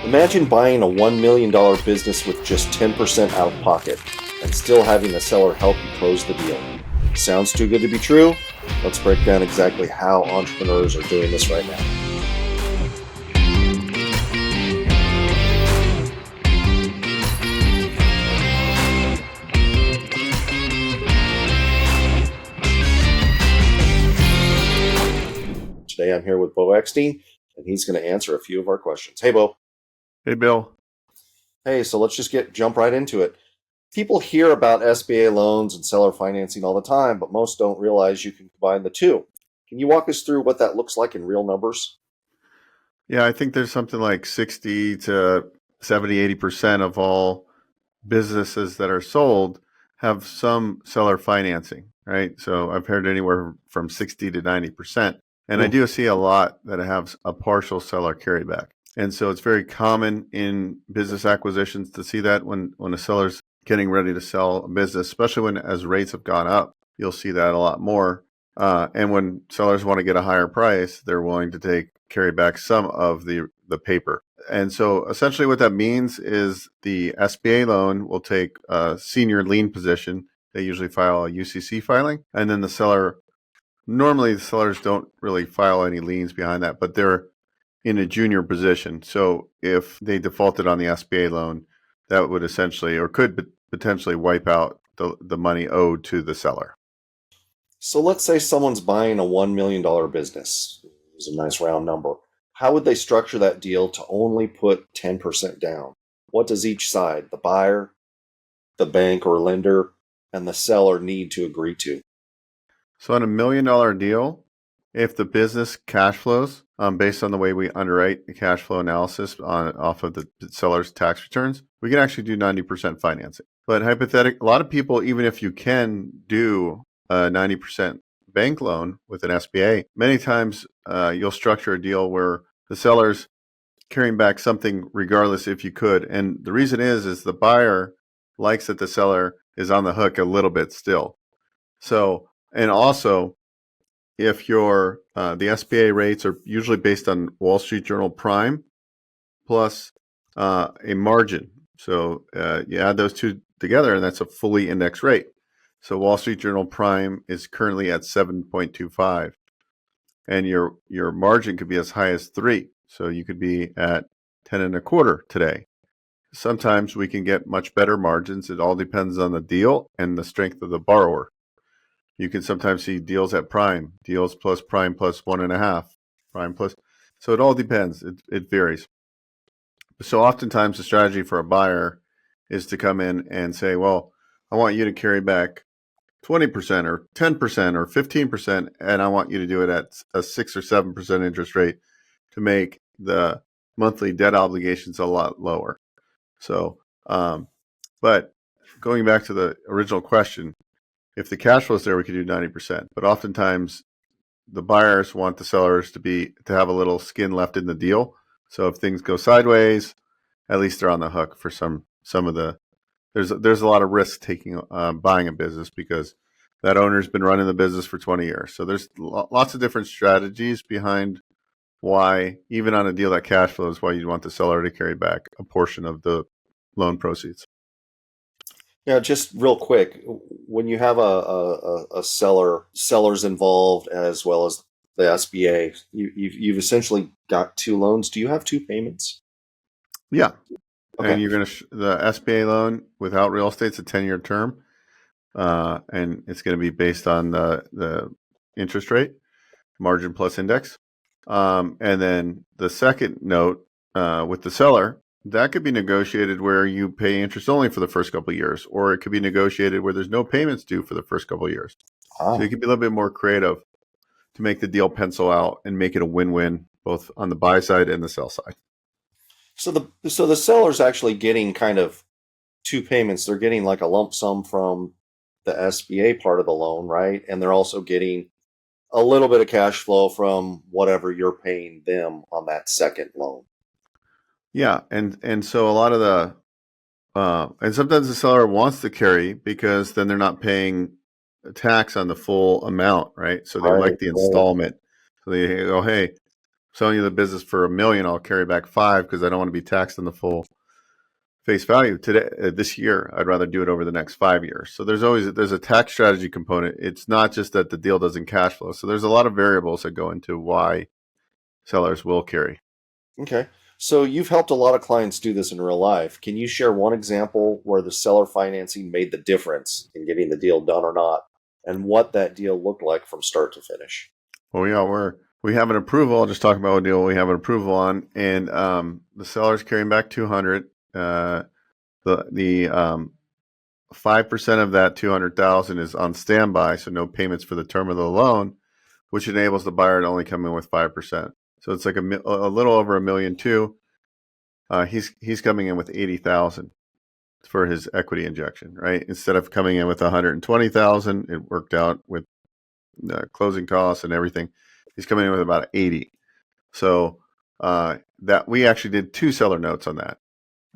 Imagine buying a $1 million business with just 10% out of pocket and still having the seller help you close the deal. Sounds too good to be true? Let's break down exactly how entrepreneurs are doing this right now. Today I'm here with Beau Eckstein, and he's going to answer a few of our questions. Hey, Beau. Hey, Bill. Hey, so let's just jump right into it. People hear about SBA loans and seller financing all the time, but most don't realize you can combine the two. Can you walk us through what that looks like in real numbers? Yeah, I think there's something like 60 to 70, 80% of all businesses that are sold have some seller financing, right? So I've heard anywhere from 60 to 90%. And I do see a lot that have a partial seller carryback. And so it's very common in business acquisitions to see that when a seller's getting ready to sell a business, especially when as rates have gone up, you'll see that a lot more. And when sellers want to get a higher price, they're willing to carry back some of the paper. And so essentially what that means is the SBA loan will take a senior lien position. They usually file a UCC filing. And then normally the sellers don't really file any liens behind that, but they're in a junior position. So if they defaulted on the SBA loan, that would essentially or could potentially wipe out the money owed to the seller. So let's say someone's buying a $1 million business. It's a nice round number. How would they structure that deal to only put 10% down? What does each side, the buyer, the bank or lender, and the seller need to agree to? So on $1 million deal, if the business cash flows based on the way we underwrite the cash flow analysis off of the seller's tax returns, we can actually do 90% financing. But hypothetically, a lot of people, even if you can do a 90% bank loan with an SBA, many times you'll structure a deal where the seller's carrying back something regardless if you could. And the reason is the buyer likes that the seller is on the hook a little bit still. So, and also, if the SBA rates are usually based on Wall Street Journal Prime plus a margin. So you add those two together, and that's a fully indexed rate. So Wall Street Journal Prime is currently at 7.25, and your margin could be as high as 3. So you could be at 10 and a quarter today. Sometimes we can get much better margins. It all depends on the deal and the strength of the borrower. You can sometimes see deals at prime, deals plus prime plus 1.5, prime plus. So it all depends. It varies. So oftentimes the strategy for a buyer is to come in and say, well, I want you to carry back 20% or 10% or 15%, and I want you to do it at a 6 or 7% interest rate to make the monthly debt obligations a lot lower. So, but going back to the original question, if the cash flow is there, we could do 90%. But oftentimes, the buyers want the sellers to have a little skin left in the deal. So if things go sideways, at least they're on the hook for some of the. There's a lot of risk taking buying a business because that owner's been running the business for 20 years. So there's lots of different strategies behind why, even on a deal that cash flows, why you'd want the seller to carry back a portion of the loan proceeds. Yeah, just real quick, when you have a sellers involved as well as the SBA, you've essentially got two loans. Do you have two payments? Yeah. Okay. And you're going to the SBA loan without real estate's a 10-year term, and it's going to be based on the interest rate, margin plus index. And then the second note with the seller, that could be negotiated where you pay interest only for the first couple of years, or it could be negotiated where there's no payments due for the first couple of years. So you can be a little bit more creative to make the deal pencil out and make it a win-win both on the buy side and the sell side. So the seller's actually getting kind of two payments. They're getting like a lump sum from the SBA part of the loan, right? And they're also getting a little bit of cash flow from whatever you're paying them on that second loan. Yeah, and so a lot of the and sometimes the seller wants to carry because then they're not paying tax on the full amount, right? So they like the installment. So they go, hey, selling you the business for $1 million, I'll carry back 5 because I don't want to be taxed on the full face value today. This year, I'd rather do it over the next 5 years. So there's a tax strategy component. It's not just that the deal doesn't cash flow. So there's a lot of variables that go into why sellers will carry. Okay. So you've helped a lot of clients do this in real life. Can you share one example where the seller financing made the difference in getting the deal done or not, and what that deal looked like from start to finish? Well, yeah, we have an approval. I'll just talk about what deal we have an approval on, and the seller's carrying back 200. The 5% of that 200,000 is on standby, so no payments for the term of the loan, which enables the buyer to only come in with 5%. So it's like a little over $1.2 million. He's coming in with 80,000 for his equity injection, right? Instead of coming in with 120,000, it worked out with closing costs and everything. He's coming in with about 80. So that we actually did 2 seller notes on that.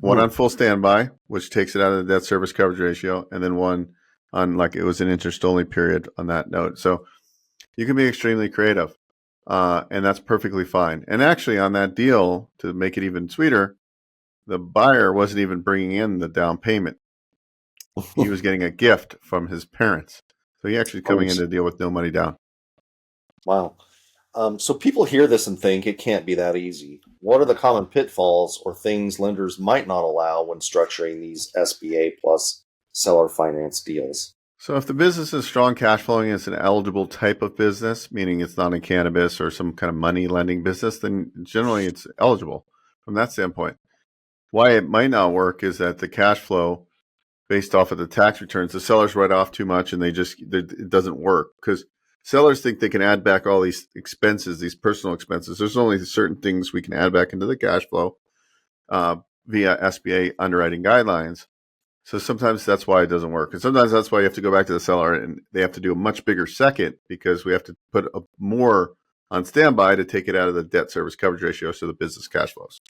One on full standby, which takes it out of the debt service coverage ratio, and then one on like it was an interest only period on that note. So you can be extremely creative, and that's perfectly fine. And actually, on that deal, to make it even sweeter, the buyer wasn't even bringing in the down payment. He was getting a gift from his parents. So he actually coming into the deal with no money down. Wow. So people hear this and think it can't be that easy. What are the common pitfalls or things lenders might not allow when structuring these SBA plus seller finance deals? So if the business is strong cash flowing, it's an eligible type of business, meaning it's not in cannabis or some kind of money lending business, then generally it's eligible from that standpoint. Why it might not work is that the cash flow based off of the tax returns, the sellers write off too much and it doesn't work because sellers think they can add back all these expenses, these personal expenses. There's only certain things we can add back into the cash flow via SBA underwriting guidelines. So sometimes that's why it doesn't work. And sometimes that's why you have to go back to the seller and they have to do a much bigger second because we have to put more on standby to take it out of the debt service coverage ratio so the business cash flows.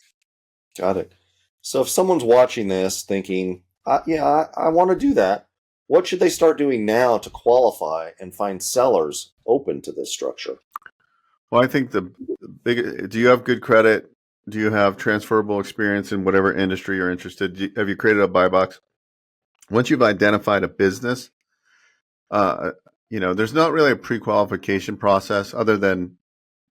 Got it. So if someone's watching this thinking, I want to do that, what should they start doing now to qualify and find sellers open to this structure? Well, I think do you have good credit? Do you have transferable experience in whatever industry you're interested? Have you created a buy box? Once you've identified a business, there's not really a pre-qualification process other than,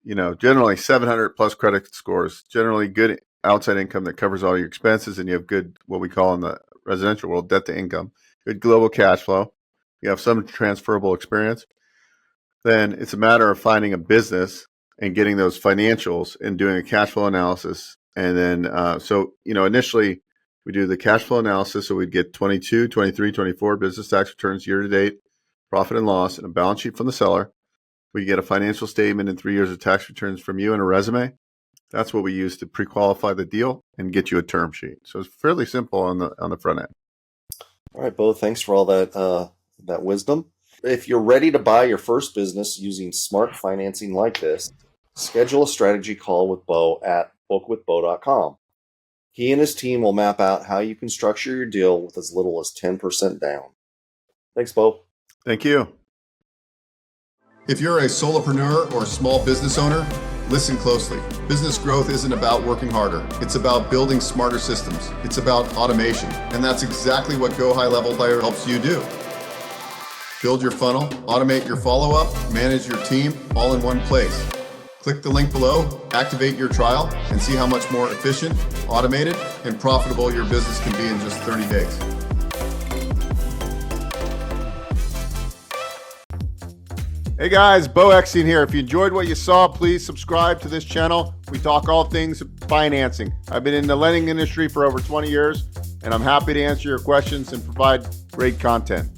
generally 700 plus credit scores, generally good outside income that covers all your expenses, and you have good, what we call in the residential world, debt to income, good global cash flow, you have some transferable experience, then it's a matter of finding a business and getting those financials and doing a cash flow analysis. And then, initially we do the cash flow analysis. So we'd get 22, 23, 24 business tax returns year to date, profit and loss, and a balance sheet from the seller. We get a financial statement and 3 years of tax returns from you and a resume. That's what we use to pre-qualify the deal and get you a term sheet. So it's fairly simple on the front end. All right, Beau, thanks for all that wisdom. If you're ready to buy your first business using smart financing like this, schedule a strategy call with Beau at bookwithbeau.com. He and his team will map out how you can structure your deal with as little as 10% down. Thanks, Beau. Thank you. If you're a solopreneur or small business owner, listen closely. Business growth isn't about working harder. It's about building smarter systems. It's about automation. And that's exactly what Go High Level Player helps you do. Build your funnel, automate your follow-up, manage your team, all in one place. Click the link below, activate your trial, and see how much more efficient, automated, and profitable your business can be in just 30 days. Hey guys, Beau Eckstein here. If you enjoyed what you saw, please subscribe to this channel. We talk all things financing. I've been in the lending industry for over 20 years, and I'm happy to answer your questions and provide great content.